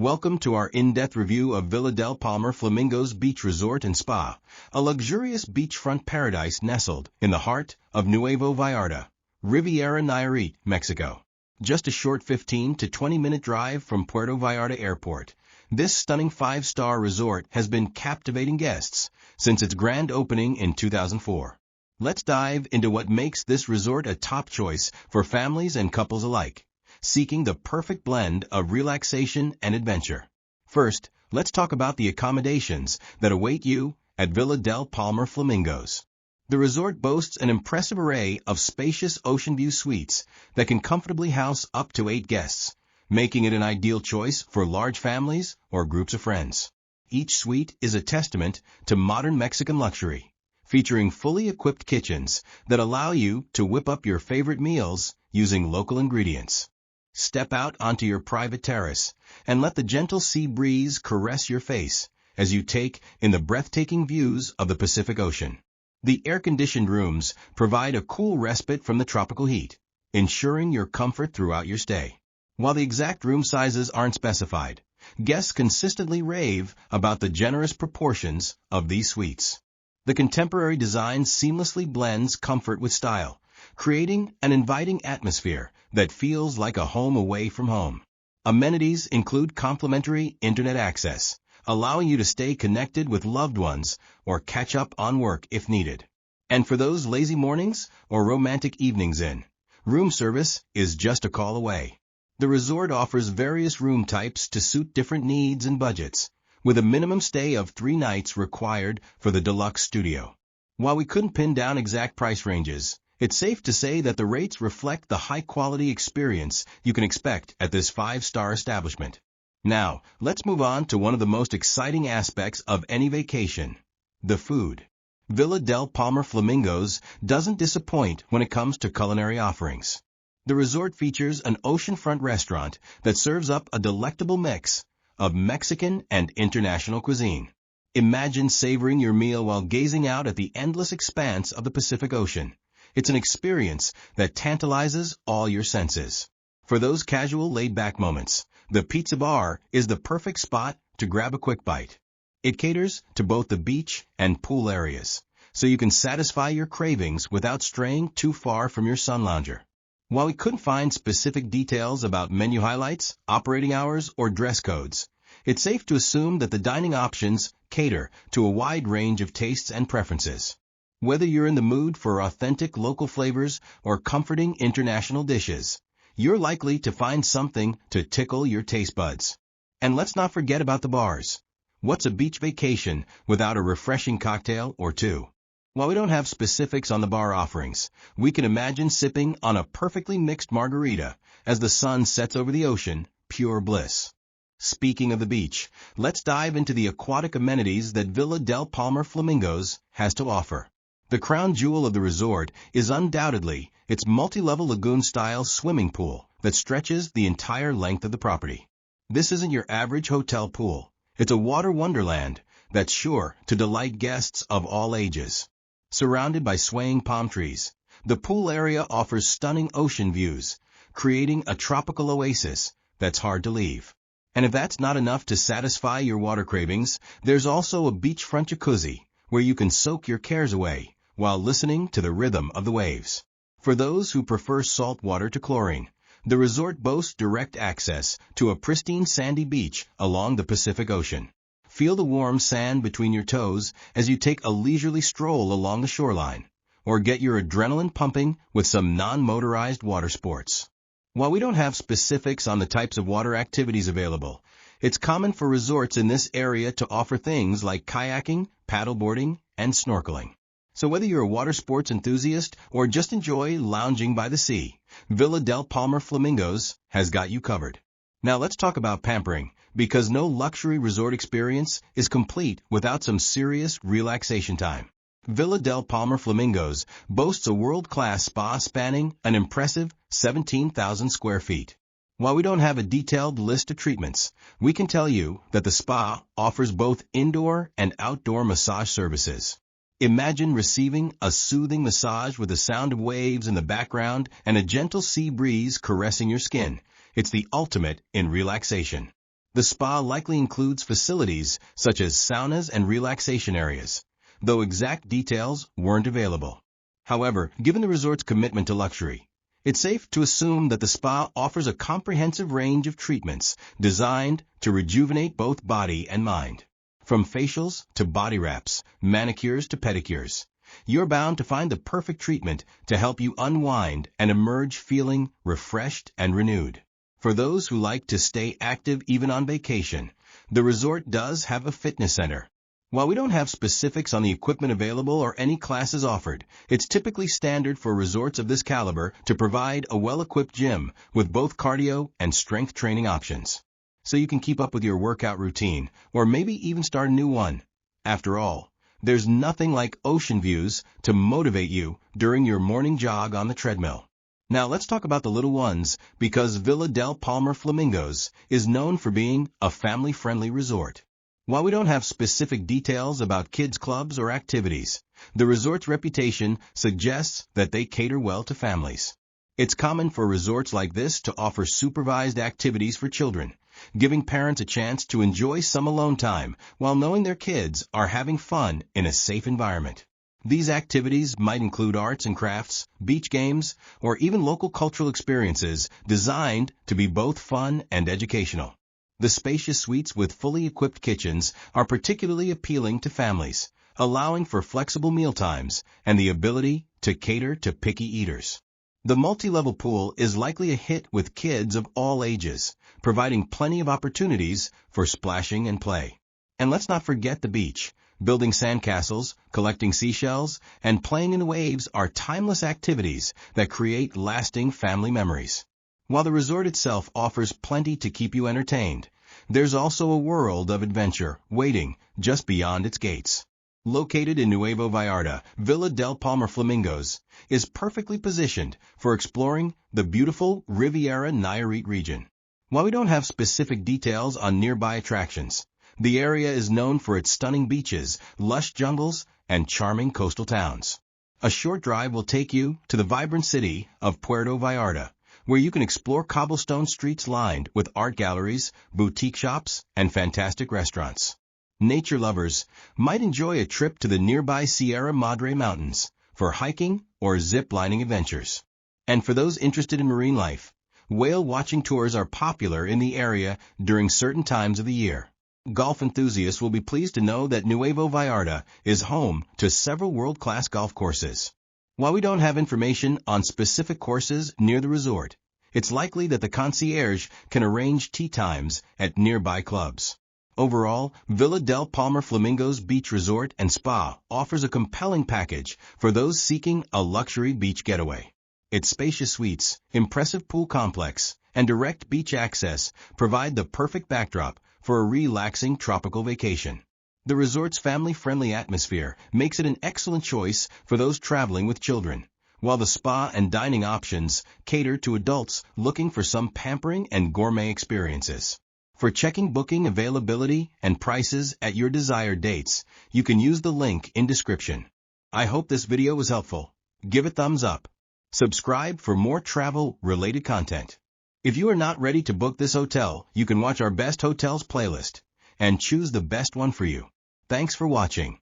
Welcome to our in-depth review of Villa del Palmar Flamingos Beach Resort and Spa, a luxurious beachfront paradise nestled in the heart of Nuevo Vallarta, Riviera Nayarit, Mexico. Just a short 15 to 20-minute drive from Puerto Vallarta Airport, this stunning 5-star resort has been captivating guests since its grand opening in 2004. Let's dive into what makes this resort a top choice for families and couples alike, seeking the perfect blend of relaxation and adventure. First, let's talk about the accommodations that await you at Villa del Palmar Flamingos. The resort boasts an impressive array of spacious ocean view suites that can comfortably house up to 8 guests, making it an ideal choice for large families or groups of friends. Each suite is a testament to modern Mexican luxury, featuring fully equipped kitchens that allow you to whip up your favorite meals using local ingredients. Step out onto your private terrace and let the gentle sea breeze caress your face as you take in the breathtaking views of the Pacific Ocean. The air-conditioned rooms provide a cool respite from the tropical heat, ensuring your comfort throughout your stay. While the exact room sizes aren't specified, guests consistently rave about the generous proportions of these suites. The contemporary design seamlessly blends comfort with style, creating an inviting atmosphere that feels like a home away from home. Amenities include complimentary internet access, allowing you to stay connected with loved ones or catch up on work if needed. And for those lazy mornings or romantic evenings in, room service is just a call away. The resort offers various room types to suit different needs and budgets, with a minimum stay of 3 nights required for the deluxe studio. While we couldn't pin down exact price ranges, it's safe to say that the rates reflect the high-quality experience you can expect at this 5-star establishment. Now, let's move on to one of the most exciting aspects of any vacation: the food. Villa del Palmar Flamingos doesn't disappoint when it comes to culinary offerings. The resort features an oceanfront restaurant that serves up a delectable mix of Mexican and international cuisine. Imagine savoring your meal while gazing out at the endless expanse of the Pacific Ocean. It's an experience that tantalizes all your senses. For those casual, laid-back moments, the pizza bar is the perfect spot to grab a quick bite. It caters to both the beach and pool areas, so you can satisfy your cravings without straying too far from your sun lounger. While we couldn't find specific details about menu highlights, operating hours, or dress codes, it's safe to assume that the dining options cater to a wide range of tastes and preferences. Whether you're in the mood for authentic local flavors or comforting international dishes, you're likely to find something to tickle your taste buds. And let's not forget about the bars. What's a beach vacation without a refreshing cocktail or two? While we don't have specifics on the bar offerings, we can imagine sipping on a perfectly mixed margarita as the sun sets over the ocean, pure bliss. Speaking of the beach, let's dive into the aquatic amenities that Villa del Palmar Flamingos has to offer. The crown jewel of the resort is undoubtedly its multi-level lagoon-style swimming pool that stretches the entire length of the property. This isn't your average hotel pool. It's a water wonderland that's sure to delight guests of all ages. Surrounded by swaying palm trees, the pool area offers stunning ocean views, creating a tropical oasis that's hard to leave. And if that's not enough to satisfy your water cravings, there's also a beachfront jacuzzi where you can soak your cares away while listening to the rhythm of the waves. For those who prefer salt water to chlorine, the resort boasts direct access to a pristine sandy beach along the Pacific Ocean. Feel the warm sand between your toes as you take a leisurely stroll along the shoreline, or get your adrenaline pumping with some non-motorized water sports. While we don't have specifics on the types of water activities available, it's common for resorts in this area to offer things like kayaking, paddleboarding, and snorkeling. So whether you're a water sports enthusiast or just enjoy lounging by the sea, Villa del Palmar Flamingos has got you covered. Now let's talk about pampering, because no luxury resort experience is complete without some serious relaxation time. Villa del Palmar Flamingos boasts a world-class spa spanning an impressive 17,000 square feet. While we don't have a detailed list of treatments, we can tell you that the spa offers both indoor and outdoor massage services. Imagine receiving a soothing massage with the sound of waves in the background and a gentle sea breeze caressing your skin. It's the ultimate in relaxation. The spa likely includes facilities such as saunas and relaxation areas, though exact details weren't available. However, given the resort's commitment to luxury, it's safe to assume that the spa offers a comprehensive range of treatments designed to rejuvenate both body and mind. From facials to body wraps, manicures to pedicures, you're bound to find the perfect treatment to help you unwind and emerge feeling refreshed and renewed. For those who like to stay active even on vacation, the resort does have a fitness center. While we don't have specifics on the equipment available or any classes offered, it's typically standard for resorts of this caliber to provide a well-equipped gym with both cardio and strength training options, so you can keep up with your workout routine or maybe even start a new one. After all, there's nothing like ocean views to motivate you during your morning jog on the treadmill. Now let's talk about the little ones, because Villa del Palmar Flamingos is known for being a family-friendly resort. While we don't have specific details about kids' clubs or activities, the resort's reputation suggests that they cater well to families. It's common for resorts like this to offer supervised activities for children, giving parents a chance to enjoy some alone time while knowing their kids are having fun in a safe environment. These activities might include arts and crafts, beach games, or even local cultural experiences designed to be both fun and educational. The spacious suites with fully equipped kitchens are particularly appealing to families, allowing for flexible mealtimes and the ability to cater to picky eaters. The multi-level pool is likely a hit with kids of all ages, providing plenty of opportunities for splashing and play. And let's not forget the beach. Building sandcastles, collecting seashells, and playing in the waves are timeless activities that create lasting family memories. While the resort itself offers plenty to keep you entertained, there's also a world of adventure waiting just beyond its gates. Located in Nuevo Vallarta, Villa del Palmar Flamingos is perfectly positioned for exploring the beautiful Riviera Nayarit region. While we don't have specific details on nearby attractions, the area is known for its stunning beaches, lush jungles, and charming coastal towns. A short drive will take you to the vibrant city of Puerto Vallarta, where you can explore cobblestone streets lined with art galleries, boutique shops, and fantastic restaurants. Nature lovers might enjoy a trip to the nearby Sierra Madre Mountains for hiking or zip-lining adventures. And for those interested in marine life, whale watching tours are popular in the area during certain times of the year. Golf enthusiasts will be pleased to know that Nuevo Vallarta is home to several world-class golf courses. While we don't have information on specific courses near the resort, it's likely that the concierge can arrange tee times at nearby clubs. Overall, Villa del Palmar Flamingos Beach Resort and Spa offers a compelling package for those seeking a luxury beach getaway. Its spacious suites, impressive pool complex, and direct beach access provide the perfect backdrop for a relaxing tropical vacation. The resort's family-friendly atmosphere makes it an excellent choice for those traveling with children, while the spa and dining options cater to adults looking for some pampering and gourmet experiences. For checking booking availability and prices at your desired dates, you can use the link in description. I hope this video was helpful. Give it thumbs up. Subscribe for more travel-related content. If you are not ready to book this hotel, you can watch our Best Hotels playlist and choose the best one for you. Thanks for watching.